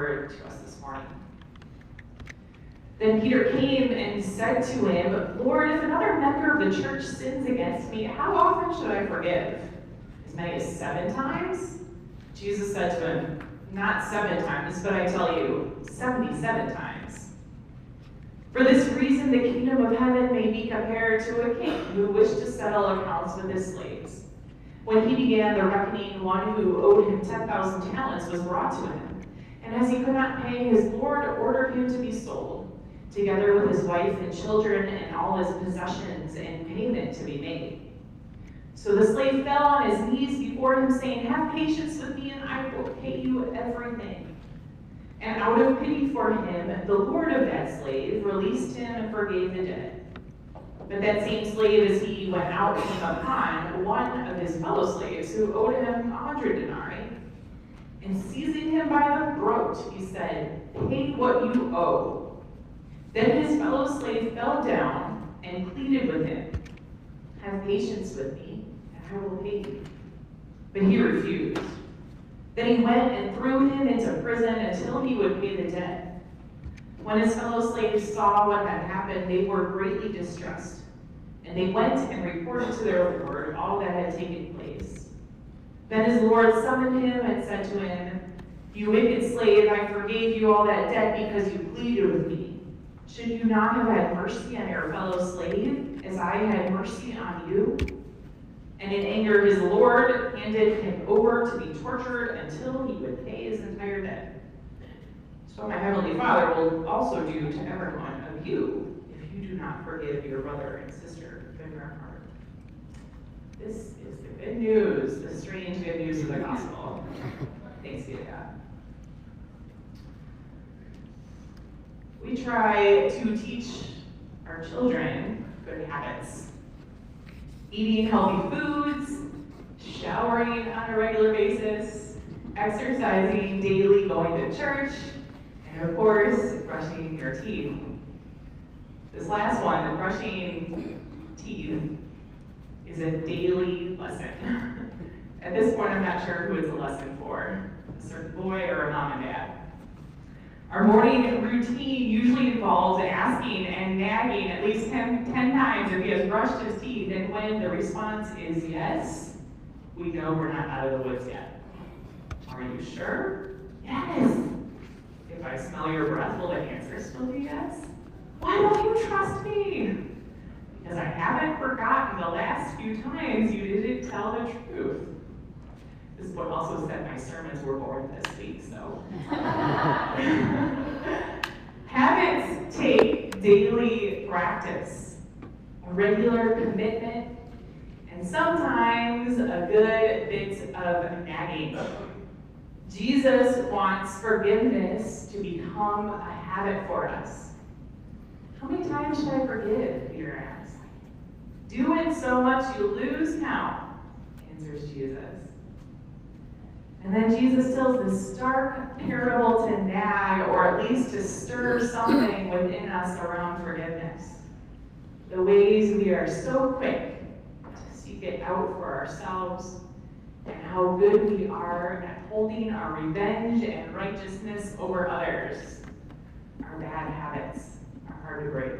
word to us this morning. Then Peter came and said to him, Lord, if another member of the church sins against me, how often should I forgive? As many as 7 times? Jesus said to him, not 7 times, but I tell you, 77 times. For this reason, the kingdom of heaven may be compared to a king who wished to settle accounts with his slaves. When he began the reckoning, one who owed him 10,000 talents was brought to him. And as he could not pay, his Lord ordered him to be sold, together with his wife and children and all his possessions, and payment to be made. So the slave fell on his knees before him, saying, have patience with me, and I will pay you everything. And out of pity for him, the Lord of that slave released him and forgave the debt. But that same slave, as he went out, came upon one of his fellow slaves who owed him 100 denarii. And seizing him by the throat, he said, pay what you owe. Then his fellow slave fell down and pleaded with him, have patience with me, and I will pay you. But he refused. Then he went and threw him into prison until he would pay the debt. When his fellow slaves saw what had happened, they were greatly distressed. And they went and reported to their lord all that had taken place. Then his lord summoned him and said to him, you wicked slave, I forgave you all that debt because you pleaded with me. Should you not have had mercy on your fellow slave, as I had mercy on you? And in anger, his Lord handed him over to be tortured until he would pay his entire debt. So my heavenly Father will also do to every one of you, if you do not forgive your brother and sister from your heart. This is the good news, the strange good news of the gospel. Thanks be to God. We try to teach our children good habits. Eating healthy foods, showering on a regular basis, exercising daily, going to church, and of course, brushing your teeth. This last one, brushing teeth, is a daily lesson. At this point, I'm not sure who it's a lesson for, a certain boy or a mom and dad. Our morning routine usually involves asking and nagging at least 10 times if he has brushed his teeth, and when the response is yes, we know we're not out of the woods yet. Are you sure? Yes. If I smell your breath, will the answer still be yes? Why don't you trust me? Because I haven't forgotten the last few times you didn't tell the truth. This boy also said my sermons were boring this week, so. Habits take daily practice, a regular commitment, and sometimes a good bit of nagging. Jesus wants forgiveness to become a habit for us. How many times should I forgive, Peter asks. Do it so much you lose count, answers Jesus. And then Jesus tells this stark parable to nag, or at least to stir something within us around forgiveness. The ways we are so quick to seek it out for ourselves, and how good we are at holding our revenge and righteousness over others. Our bad habits are hard to break.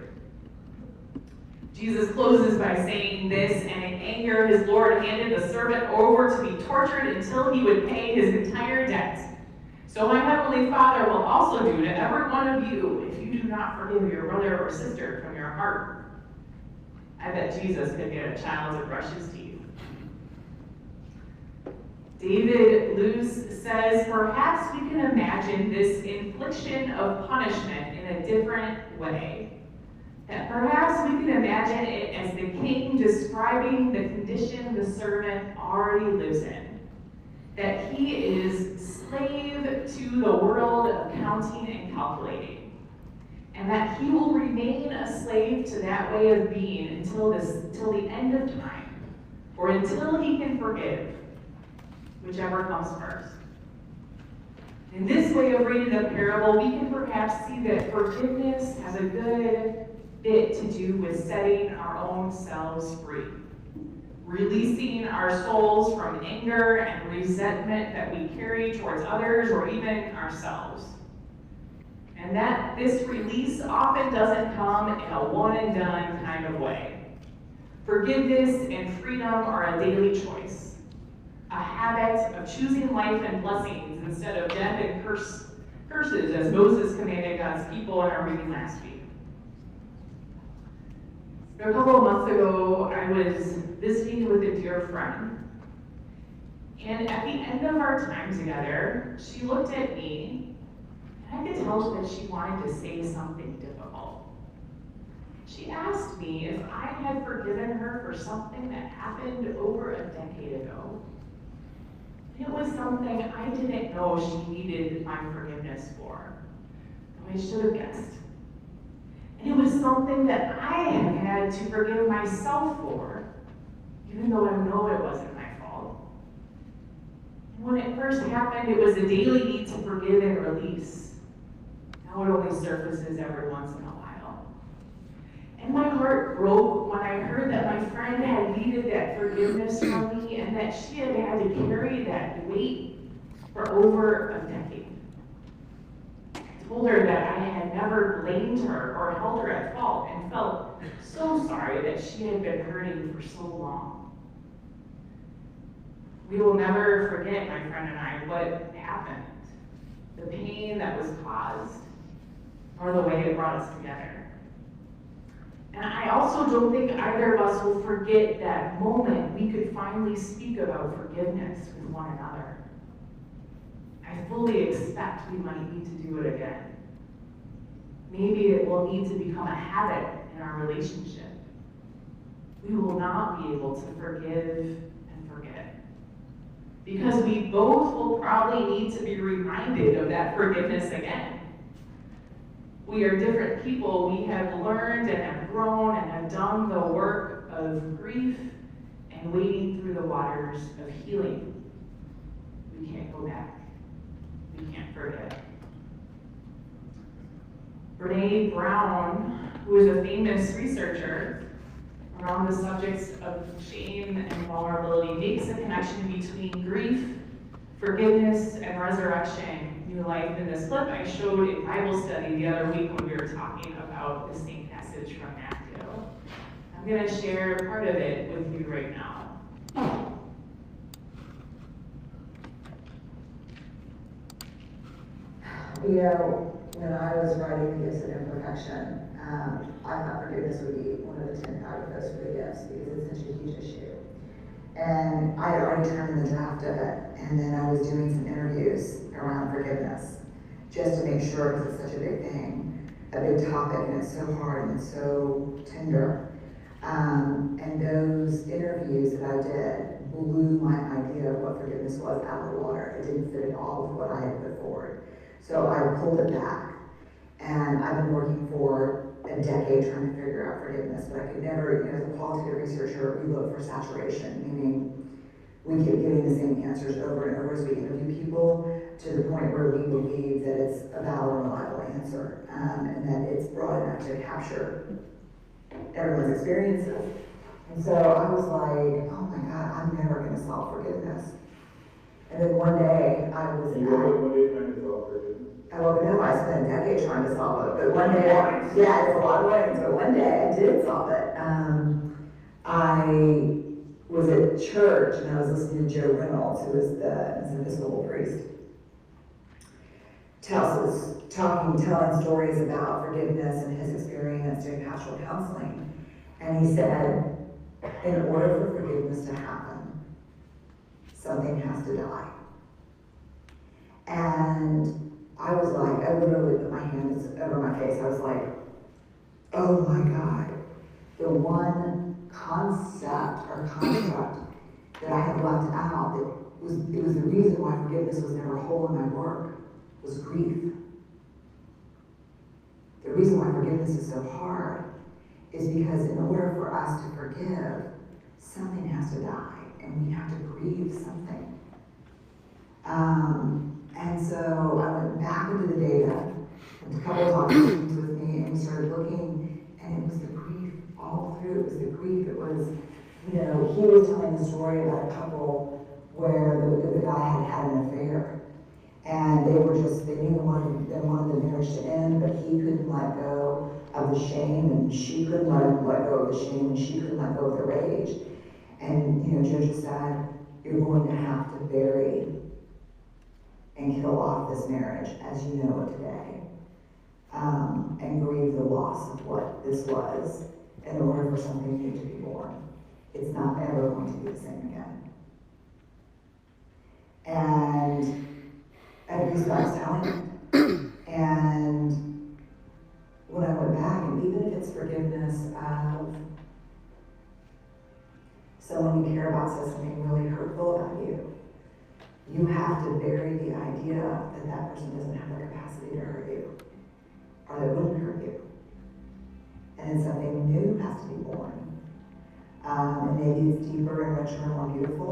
Jesus closes by saying this, and in anger, his Lord handed the servant over to be tortured until he would pay his entire debt. So my heavenly Father will also do to every one of you if you do not forgive your brother or sister from your heart. I bet Jesus could get a child to brush his teeth. David Luce says, perhaps we can imagine this infliction of punishment in a different way. That perhaps we can imagine it as the king describing the condition the servant already lives in. That he is slave to the world of counting and calculating. And that he will remain a slave to that way of being until the end of time, or until he can forgive, whichever comes first. In this way of reading the parable, we can perhaps see that forgiveness has a good bit to do with setting our own selves free, releasing our souls from anger and resentment that we carry towards others or even ourselves. and that this release often doesn't come in a one-and-done kind of way. Forgiveness and freedom are a daily choice, a habit of choosing life and blessings instead of death and curses, as Moses commanded God's people in our reading last week. A couple of months ago, I was visiting with a dear friend, and at the end of our time together, she looked at me, and I could tell that she wanted to say something difficult. She asked me if I had forgiven her for something that happened over a decade ago. It was something I didn't know she needed my forgiveness for, though I should have guessed. And it was something that I have had to forgive myself for, even though I know it wasn't my fault. And when it first happened, it was a daily need to forgive and release. Now it only surfaces every once in a while. And my heart broke when I heard that my friend had needed that forgiveness from me and that she had had to carry that weight for over a decade. I told her that I had never blamed her or held her at fault and felt so sorry that she had been hurting for so long. We will never forget, my friend and I, what happened, the pain that was caused, or the way it brought us together. And I also don't think either of us will forget that moment we could finally speak about forgiveness with one another. I fully expect we might need to do it again. Maybe it will need to become a habit in our relationship. We will not be able to forgive and forget, because we both will probably need to be reminded of that forgiveness again. We are different people. We have learned and have grown and have done the work of grief and wading through the waters of healing. We can't go back. We can't forget. Brene Brown, who is a famous researcher around the subjects of shame and vulnerability, makes a connection between grief, forgiveness, and resurrection, new life. In this clip I showed in Bible study the other week when we were talking about the same passage from Matthew. I'm going to share part of it with you right now. You know, when I was writing The Gifts of Imperfection, I thought forgiveness would be one of the 10 posts for the gifts because it's such a huge issue. And I had already turned in the draft of it, and then I was doing some interviews around forgiveness just to make sure, because it's such a big thing, a big topic, and it's so hard and it's so tender. And those interviews that I did blew my idea of what forgiveness was out of the water. It didn't fit at all with what I had put forward. So I pulled it back, and I've been working for a decade trying to figure out forgiveness, but I could never, you know, as a qualitative researcher, we look for saturation, meaning we keep getting the same answers over and over as we interview people to the point where we believe that it's a valid and reliable answer, and that it's broad enough to capture everyone's experiences. And so I was like, oh my God, I'm never going to solve forgiveness. And then one day I was You woke up one day trying to solve forgiveness? I woke up, I spent a decade trying to solve it, but one day, yeah, it's a lot of ways, but one day I did solve it. I was at church and I was listening to Joe Reynolds, who is an Episcopal priest, telling stories about forgiveness and his experience doing pastoral counseling. And he said, in order for forgiveness to happen, something has to die. And I was like, I literally put my hands over my face. I was like, oh my God, the one concept or construct that I had left out, it was the reason why forgiveness was never whole in my work, was grief. The reason why forgiveness is so hard is because in order for us to forgive, something has to die, and we have to grieve something. And so I went back into the data, and a couple of doctors with me, and we started looking, and it was the grief all through. It was the grief. It was, you know, he was telling the story about a couple where the guy had had an affair, And they knew they wanted the marriage to end, but he couldn't let go of the shame, and she couldn't let go of the shame, and she couldn't let go of the rage. And, Joseph said, you're going to have to bury and kill off this marriage as you know it today, and grieve the loss of what this was in order for something new to be born. It's not ever going to be the same again. And because God's telling it. And when I went back, and even if it's forgiveness of someone you care about says something really hurtful about you, you have to bury the idea that that person doesn't have the capacity to hurt you, or that wouldn't hurt you. And then something new has to be born. And maybe it's deeper and richer and more beautiful,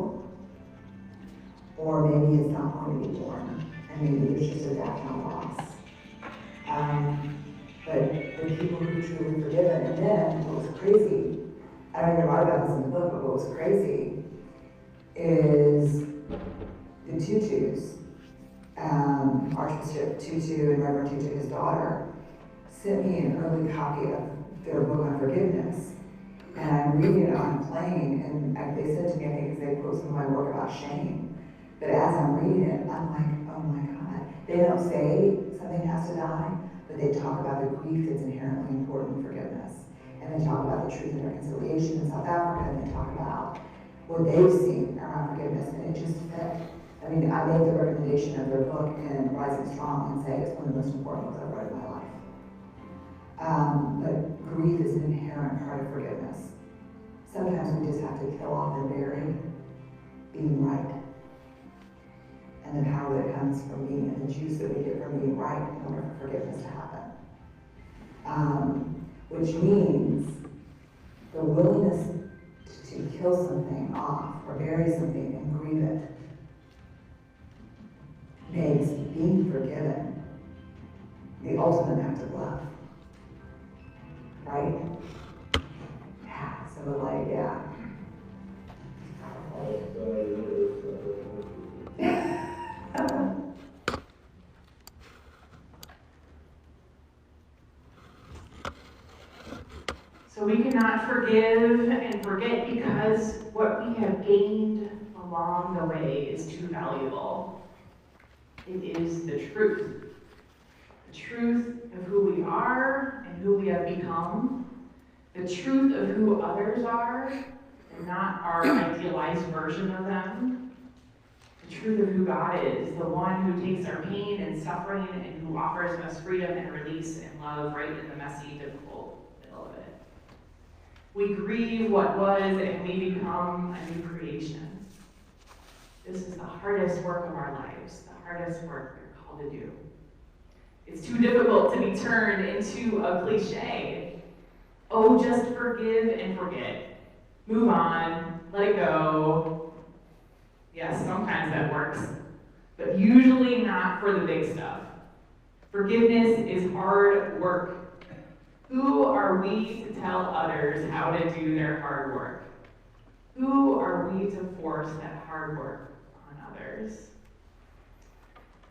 or maybe it's not going to be born, and maybe there's just a death and a loss. But the people who truly forgiven, and then what was crazy, I don't even write about this in the book, but what was crazy is the Tutus, Archbishop Tutu and Reverend Tutu, his daughter, sent me an early copy of their book on forgiveness. And I'm reading it on a plane, and they said to me, I think they quote some of my work about shame. But as I'm reading it, I'm like, oh my God. They don't say something has to die, but they talk about the grief that's inherently important in forgiveness. And they talk about the truth and reconciliation in South Africa, and they talk about what they've seen around forgiveness, and it just fit. I mean, I made the recommendation of their book in Rising Strong and say it's one of the most important books I've read in my life. But grief is an inherent part of forgiveness. Sometimes we just have to kill off and bury being right, and the power that comes from being, and the juice that we get from being right in order for forgiveness to happen. Which means the willingness to kill something off or bury something and grieve it makes being forgiven the ultimate act of love. Right? Yeah, so like, yeah. So we cannot forgive and forget because what we have gained along the way is too valuable. It is the truth. The truth of who we are and who we have become. The truth of who others are and not our idealized version of them. The truth of who God is, the one who takes our pain and suffering and who offers us freedom and release and love right in the messy, difficult middle of it. We grieve what was and we become a new creation. This is the hardest work of our lives, the hardest work we're called to do. It's too difficult to be turned into a cliche. Oh, just forgive and forget. Move on, let it go. Yes, sometimes that works, but usually not for the big stuff. Forgiveness is hard work. Who are we to tell others how to do their hard work? Who are we to force that hard work on others?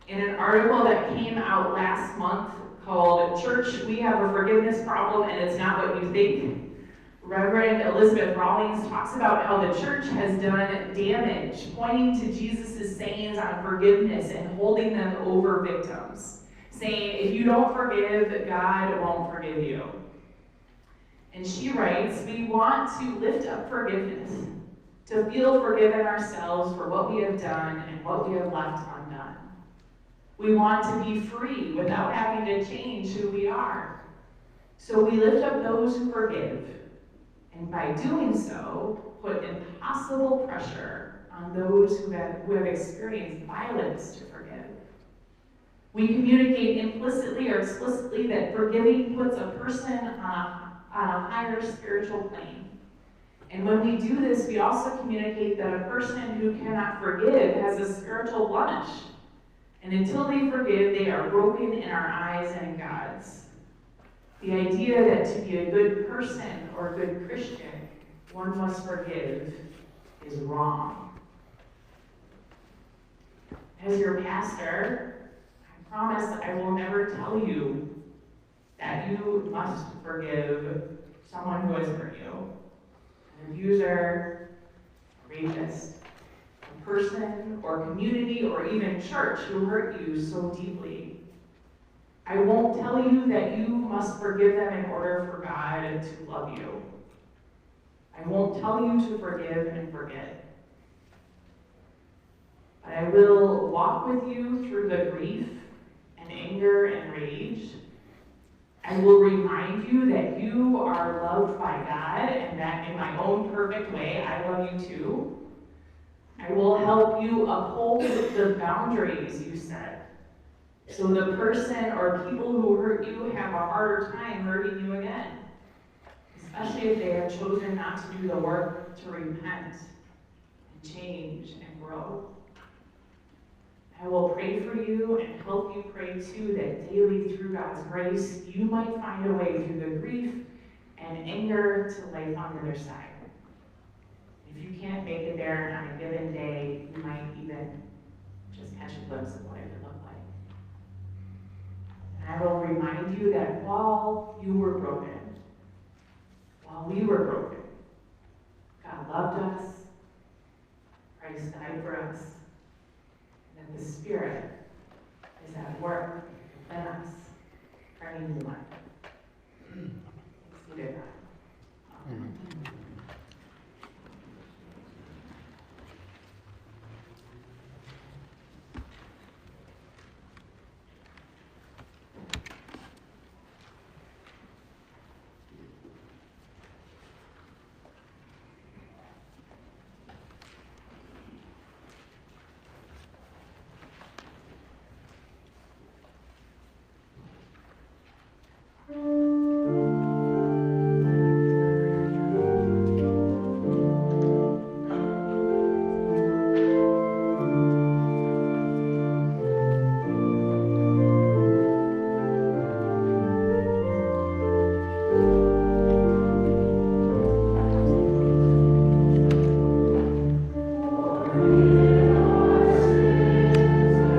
In an article that came out last month called "Church, We Have a Forgiveness Problem and It's Not What You Think," Reverend Elizabeth Rawlings talks about how the church has done damage, pointing to Jesus' sayings on forgiveness and holding them over victims, saying, if you don't forgive, God won't forgive you. And she writes, we want to lift up forgiveness, to feel forgiven ourselves for what we have done and what we have left undone. We want to be free without having to change who we are. So we lift up those who forgive, and by doing so, put impossible pressure on those who have experienced violence to forgive. We communicate implicitly or explicitly that forgiving puts a person on a higher spiritual plane. And when we do this, we also communicate that a person who cannot forgive has a spiritual blemish. And until they forgive, they are broken in our eyes and in God's. The idea that to be a good person or a good Christian, one must forgive, is wrong. As your pastor, promise I will never tell you that you must forgive someone who has hurt you, an abuser, a rapist, a person or community or even church who hurt you so deeply. I won't tell you that you must forgive them in order for God to love you. I won't tell you to forgive and forget. But I will walk with you through the grief and anger and rage. I will remind you that you are loved by God and that in my own perfect way, I love you too. I will help you uphold the boundaries you set, so the person or people who hurt you have a harder time hurting you again, especially if they have chosen not to do the work to repent and change and grow. I will pray for you and help you pray too, that daily through God's grace, you might find a way through the grief and anger to life on the other side. If you can't make it there on a given day, you might even just catch a glimpse of what it could look like. And I will remind you that while you were broken, while we were broken, God loved us, Christ died for us, and that the Spirit is at work within us, turning new life.